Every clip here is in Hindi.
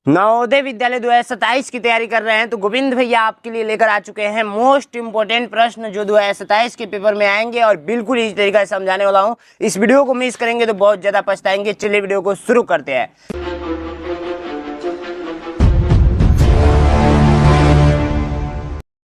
नवोदय विद्यालय 2027 की तैयारी कर रहे हैं तो गोविंद भैया आपके लिए लेकर आ चुके हैं मोस्ट इंपोर्टेंट प्रश्न जो 2027 के पेपर में आएंगे और बिल्कुल इसी तरीके से समझाने वाला हूं। इस वीडियो को मिस करेंगे तो बहुत ज्यादा पछताएंगे। चलिए वीडियो को शुरू करते हैं।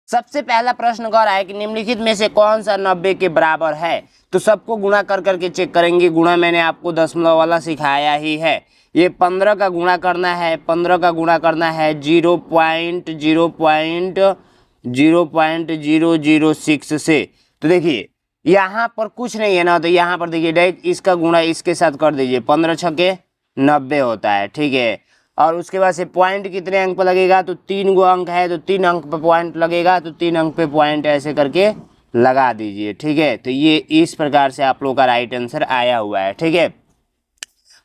सबसे पहला प्रश्न कह रहा है कि निम्नलिखित में से कौन सा 90 के बराबर है। तो सबको गुणा कर करके चेक करेंगे। गुणा मैंने आपको दशमलव वाला सिखाया ही है। ये 15 का गुणा करना है, 15 का गुणा करना है 0.006 से। तो देखिए यहाँ पर कुछ नहीं है ना, तो यहाँ पर देखिए डायरेक्ट इसका गुणा इसके साथ कर दीजिए। 15 छके 90 होता है, ठीक है। और उसके बाद से पॉइंट कितने अंक पर लगेगा, तो 3 गो अंक है तो 3 अंक पे पॉइंट लगेगा, तो 3 अंक पे पॉइंट ऐसे करके लगा दीजिए, ठीक है। तो ये इस प्रकार से आप लोग का राइट आंसर आया हुआ है, ठीक है।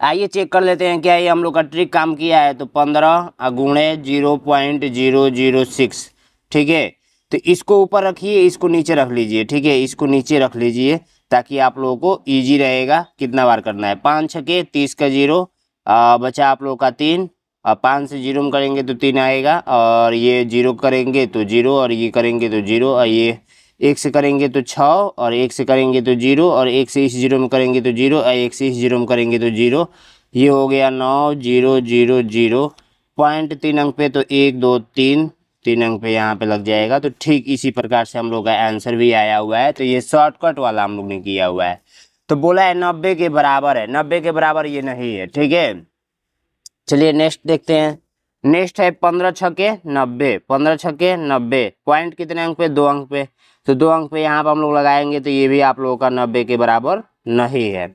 आइए चेक कर लेते हैं क्या ये हम लोग का ट्रिक काम किया है। तो 15 गुणे 0.006, ठीक है। तो इसको ऊपर रखिए, इसको नीचे रख लीजिए, ठीक है। इसको नीचे रख लीजिए ताकि आप लोगों को इजी रहेगा। कितना बार करना है, 5 छके 30 का 0 बचा आप लोग का 3, और 5 से 0 में करेंगे तो 3 आएगा, और ये 0 करेंगे तो 0, और ये करेंगे तो 0, और ये 1 से करेंगे तो 6, और 1 से करेंगे तो 0, और 1 से इस 0 में करेंगे तो 0, और 1 से इस 0 में करेंगे तो 0। ये हो गया 9 0 0 0। पॉइंट 3 अंक पे तो 1 2 3 3 अंक पे यहाँ पे लग जाएगा। तो ठीक इसी प्रकार से हम लोग का आंसर भी आया हुआ है। तो ये शॉर्टकट वाला हम लोग ने किया हुआ है। तो बोला है 90 के बराबर है, 90 के बराबर ये नहीं है, ठीक है। चलिए नेक्स्ट देखते हैं। नेक्स्ट है 15 छके 90, 15 छके 90। पॉइंट कितने अंक पे, 2 अंक पे। तो 2 अंक पे यहाँ पर हम लोग लगाएंगे तो ये भी आप लोगों का 90 के बराबर नहीं है।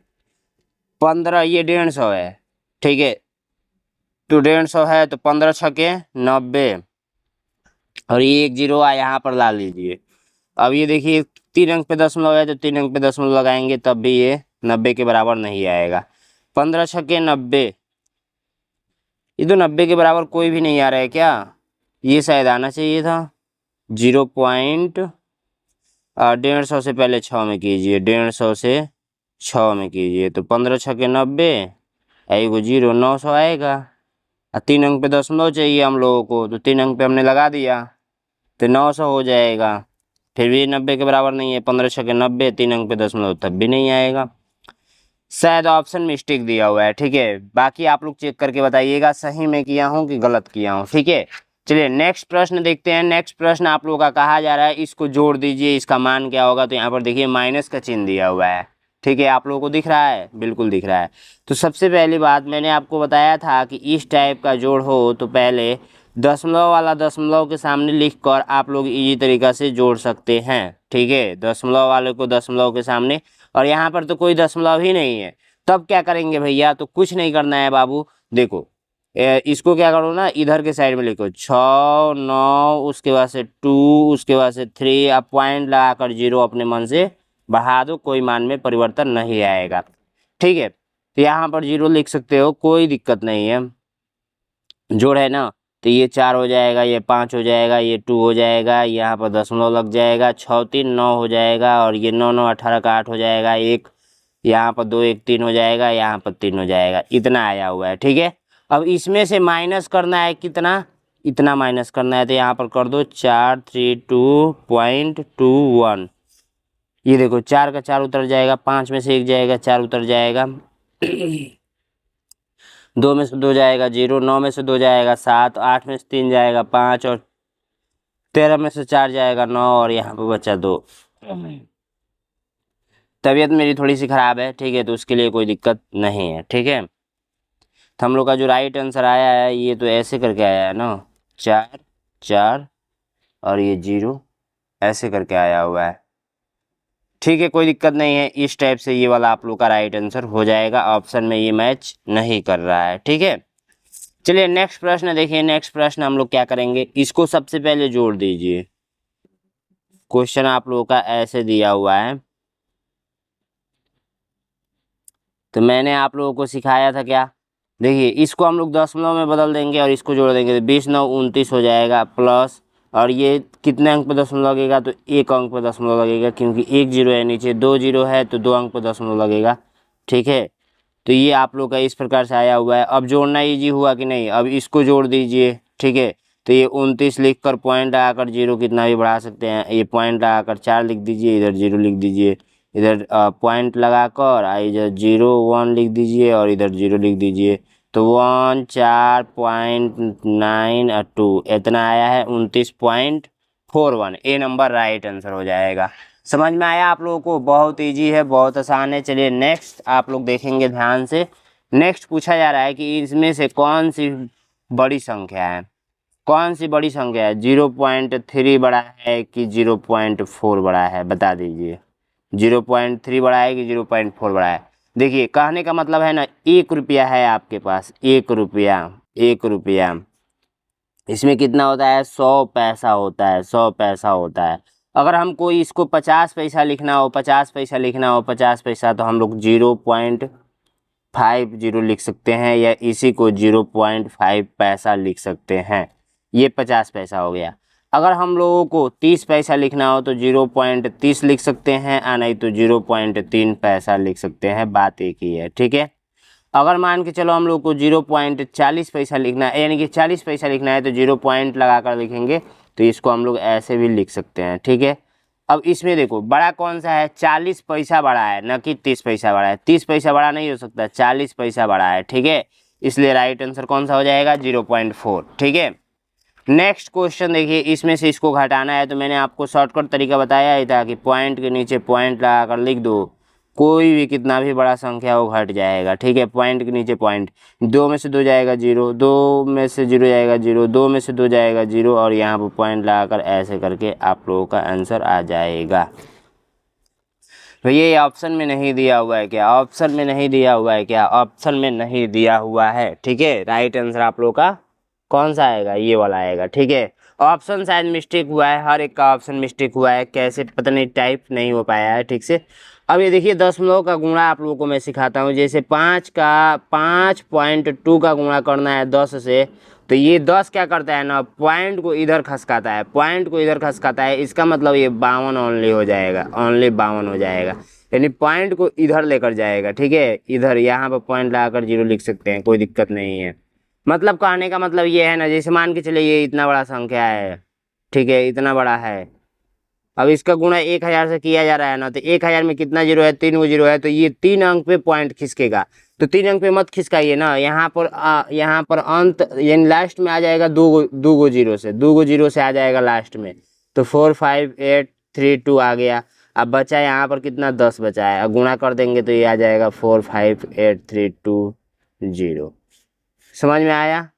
15 ये 150 है, ठीक है। तो 150 है तो 15 छके 90, और ये 1 0 यहाँ पर ला लीजिए। अब ये देखिए 3 अंक पे दशमलव है तो 3 अंक पे दशमलव लगाएंगे तब भी ये 90 के बराबर नहीं आएगा। 15 छके 90, ये तो 90 के बराबर कोई भी नहीं आ रहा है क्या। ये शायद आना चाहिए था 150 से पहले 6 में कीजिए, 150 से 6 में कीजिए। तो 15 छके 90, एगो 0 900 आएगा। 3 अंक पे दशमलव चाहिए हम लोगों को, तो 3 अंक पे हमने लगा दिया तो 900 हो जाएगा। फिर भी 90 के बराबर नहीं है। 15 छके 90, 3 अंक पे दशमलव तब भी नहीं आएगा। शायद ऑप्शन मिस्टेक दिया हुआ है, ठीक है। बाकी आप लोग चेक करके बताइएगा सही में किया हूँ कि गलत किया हूँ, ठीक है। चलिए नेक्स्ट प्रश्न देखते हैं। नेक्स्ट प्रश्न आप लोगों का कहा जा रहा है इसको जोड़ दीजिए, इसका मान क्या होगा। तो यहाँ पर देखिए माइनस का चिन्ह दिया हुआ है, ठीक है। आप लोगों को दिख रहा है, बिल्कुल दिख रहा है। तो सबसे पहली बात मैंने आपको बताया था कि इस टाइप का जोड़ हो तो पहले दशमलव वाला दशमलव के सामने लिखकर आप लोग इजी तरीका से जोड़ सकते हैं, ठीक है। दशमलव वाले को दशमलव के सामने, और यहाँ पर तो कोई दशमलव ही नहीं है। तब क्या करेंगे भैया, तो कुछ नहीं करना है बाबू। देखो इसको क्या करो ना, इधर के साइड में लिखो 6 9, उसके बाद से 2, उसके बाद से 3। अब पॉइंट लगाकर 0 अपने मन से बढ़ा दो, कोई मान में परिवर्तन नहीं आएगा, ठीक है। तो यहाँ पर 0 लिख सकते हो, कोई दिक्कत नहीं है। जोड़ है ना, तो ये 4 हो जाएगा, ये 5 हो जाएगा, ये 2 हो जाएगा, यहाँ पर दशमलव लग जाएगा, 6 3 9 हो जाएगा, और ये 9 9 18 का 8 हो जाएगा, एक यहाँ पर 2 1 3 हो जाएगा, यहाँ पर 3 हो जाएगा। इतना आया हुआ है, ठीक है। अब इसमें से माइनस करना है कितना, इतना माइनस करना है। तो यहाँ पर कर दो 432.21। ये देखो 4 का 4 उतर जाएगा, 5 में से 1 जाएगा, 4 उतर जाएगा, 2 में से 2 जाएगा 0, 9 में से 2 जाएगा 7, 8 में से 3 जाएगा 5, और 13 में से 4 जाएगा 9, और यहाँ पर बचा 2। तबीयत मेरी थोड़ी सी ख़राब है, ठीक है, तो उसके लिए कोई दिक्कत नहीं है, ठीक है। तो हम लोग का जो राइट आंसर आया है ये तो ऐसे करके आया है ना, 4 4 और ये 0 ऐसे करके आया हुआ है, ठीक है। कोई दिक्कत नहीं है। इस टाइप से ये वाला आप लोग का राइट आंसर हो जाएगा। ऑप्शन में ये मैच नहीं कर रहा है, ठीक है। चलिए नेक्स्ट प्रश्न देखिए। नेक्स्ट प्रश्न हम लोग क्या करेंगे, इसको सबसे पहले जोड़ दीजिए। क्वेश्चन आप लोगों का ऐसे दिया हुआ है, तो मैंने आप लोगों को सिखाया था क्या, देखिए इसको हम लोग दशमलव में बदल देंगे और इसको जोड़ देंगे तो 20 9 29 हो जाएगा प्लस, और ये कितने अंक पे दशमलव लगेगा, तो 1 अंक पे दशमलव लगेगा, क्योंकि 1 0 है नीचे, 2 0 है तो 2 अंक पे दशमलव लगेगा, ठीक है। तो ये आप लोग का इस प्रकार से आया हुआ है। अब जोड़ना ईजी हुआ कि नहीं, अब इसको जोड़ दीजिए, ठीक है। तो ये 29 लिख कर पॉइंट लगाकर जीरो कितना भी बढ़ा सकते हैं, ये पॉइंट लगाकर 4 लिख दीजिए, इधर 0 लिख दीजिए, इधर पॉइंट लगाकर इधर 0 1 लिख दीजिए और इधर 0 लिख दीजिए। तो 1 4.9 इतना आया है 29.41। ए नंबर राइट आंसर हो जाएगा। समझ में आया आप लोगों को? बहुत इजी है, बहुत आसान है। चलिए नेक्स्ट आप लोग देखेंगे ध्यान से। नेक्स्ट पूछा जा रहा है कि इसमें से कौन सी बड़ी संख्या है, कौन सी बड़ी संख्या है, 0.3 बड़ा है कि 0.4 बड़ा है, बता दीजिए। 0.3 बड़ा है कि 0.4 बड़ा है। देखिए कहने का मतलब है ना, 1 रुपया है आपके पास, 1 रुपया, 1 रुपया इसमें कितना होता है, 100 पैसा होता है, 100 पैसा होता है। अगर हमको इसको 50 पैसा लिखना हो, 50 पैसा लिखना हो, 50 पैसा, तो हम लोग 0.50 लिख सकते हैं, या इसी को 0.5 पैसा लिख सकते हैं। ये 50 पैसा हो गया। अगर हम लोगों को 30 पैसा लिखना हो तो 0.30 लिख सकते हैं, या नहीं तो 0.3 पैसा लिख सकते हैं, बात एक ही है, ठीक है। अगर मान के चलो हम लोग को 0.40 पैसा लिखना है, यानी कि 40 पैसा लिखना है, तो 0 पॉइंट लगा कर लिखेंगे, तो इसको हम लोग ऐसे भी लिख सकते हैं, ठीक है। अब इसमें देखो बड़ा कौन सा है, 40 पैसा बड़ा है, न कि 30 पैसा बड़ा है। 30 पैसा बड़ा नहीं हो सकता, 40 पैसा बड़ा है, ठीक है। इसलिए राइट आंसर कौन सा हो जाएगा, 0.4, ठीक है। नेक्स्ट क्वेश्चन देखिए, इसमें से इसको घटाना है, तो मैंने आपको शॉर्टकट तरीका बताया ही था कि पॉइंट के नीचे पॉइंट लगा कर लिख दो, कोई भी कितना भी बड़ा संख्या हो घट जाएगा, ठीक है। पॉइंट के नीचे पॉइंट, 2 में से 2 जाएगा 0, 2 में से 0 जाएगा 0, 2 में से 2 जाएगा 0, और यहाँ पर पॉइंट लगाकर ऐसे करके आप लोगों का आंसर आ जाएगा। भैया ये ऑप्शन में नहीं दिया हुआ है क्या, ऑप्शन में नहीं दिया हुआ है क्या, ऑप्शन में नहीं दिया हुआ है, ठीक है। राइट आंसर आप लोगों का कौन सा आएगा, ये वाला आएगा, ठीक है। ऑप्शन शायद मिस्टेक हुआ है, हर एक का ऑप्शन मिस्टेक हुआ है, कैसे पता नहीं, टाइप नहीं हो पाया है ठीक से। अब ये देखिए दशमलव का गुणा आप लोगों को मैं सिखाता हूँ। जैसे 5.2 का गुणा करना है 10 से, तो ये 10 क्या करता है ना, पॉइंट को इधर खसकाता है, पॉइंट को इधर खसकाता है। इसका मतलब ये 52 ओनली हो जाएगा, ओनली 52 हो जाएगा, यानी पॉइंट को इधर लेकर जाएगा, ठीक है। इधर यहाँ पर पॉइंट लगाकर 0 लिख सकते हैं, कोई दिक्कत नहीं है। मतलब कहने का मतलब ये है ना, जैसे मान के चलिए ये इतना बड़ा संख्या है, ठीक है, इतना बड़ा है। अब इसका गुणा 1000 से किया जा रहा है ना, तो 1000 में कितना 0 है, 3 0 है, तो ये 3 अंक पे पॉइंट खिसकेगा। तो 3 अंक पे मत खिसकाइए ना, यहाँ पर अंत यानी लास्ट में आ जाएगा 2 0 से, 2 0 से आ जाएगा लास्ट में। तो 4 5 8 3 2 आ गया। अब बचा यहाँ पर कितना, 10 बचा है। अब गुणा कर देंगे तो ये आ जाएगा 4 5 8 3 2 0। समझ में आया,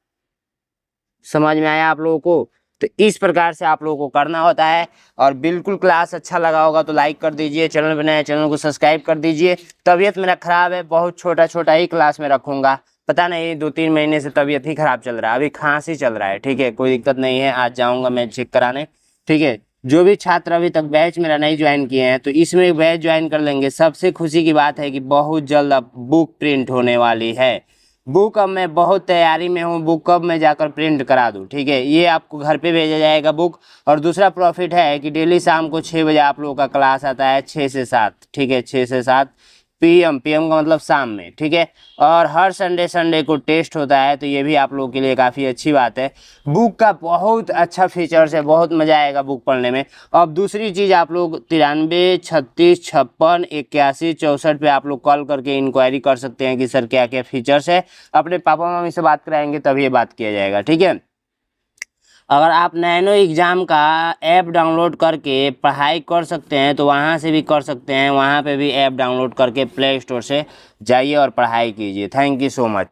समझ में आया आप लोगों को? तो इस प्रकार से आप लोगों को करना होता है। और बिल्कुल क्लास अच्छा लगा होगा तो लाइक कर दीजिए, चैनल पर नया है चैनल को सब्सक्राइब कर दीजिए। तबीयत मेरा ख़राब है, बहुत छोटा छोटा ही क्लास में रखूँगा, पता नहीं 2-3 महीने से तबीयत ही ख़राब चल रहा है, अभी खांसी चल रहा है, ठीक है। कोई दिक्कत नहीं है, आज जाऊँगा मैं चेक कराने, ठीक है। जो भी छात्र अभी तक बैच मेरा नहीं ज्वाइन किए हैं तो इसमें बैच ज्वाइन कर लेंगे। सबसे खुशी की बात है कि बहुत जल्द अब बुक प्रिंट होने वाली है। बुक अब मैं बहुत तैयारी में हूँ, बुक कब मैं जाकर प्रिंट करा दूँ, ठीक है। ये आपको घर पे भेजा जाएगा बुक। और दूसरा प्रॉफिट है कि डेली शाम को 6 बजे आप लोगों का क्लास आता है, 6 से 7, ठीक है, 6 से 7 PM का मतलब शाम में, ठीक है। और हर संडे को टेस्ट होता है, तो ये भी आप लोगों के लिए काफ़ी अच्छी बात है। बुक का बहुत अच्छा फीचर्स है, बहुत मज़ा आएगा बुक पढ़ने में। अब दूसरी चीज़, आप लोग 93 36 56 81 64 पे आप लोग कॉल करके इंक्वायरी कर सकते हैं कि सर क्या क्या फीचर्स है। अपने पापा मम्मी से बात कराएंगे तभी ये बात किया जाएगा, ठीक है। अगर आप नैनो एग्ज़ाम का ऐप डाउनलोड करके पढ़ाई कर सकते हैं तो वहाँ से भी कर सकते हैं, वहाँ पे भी ऐप डाउनलोड करके प्ले स्टोर से जाइए और पढ़ाई कीजिए। Thank you so much.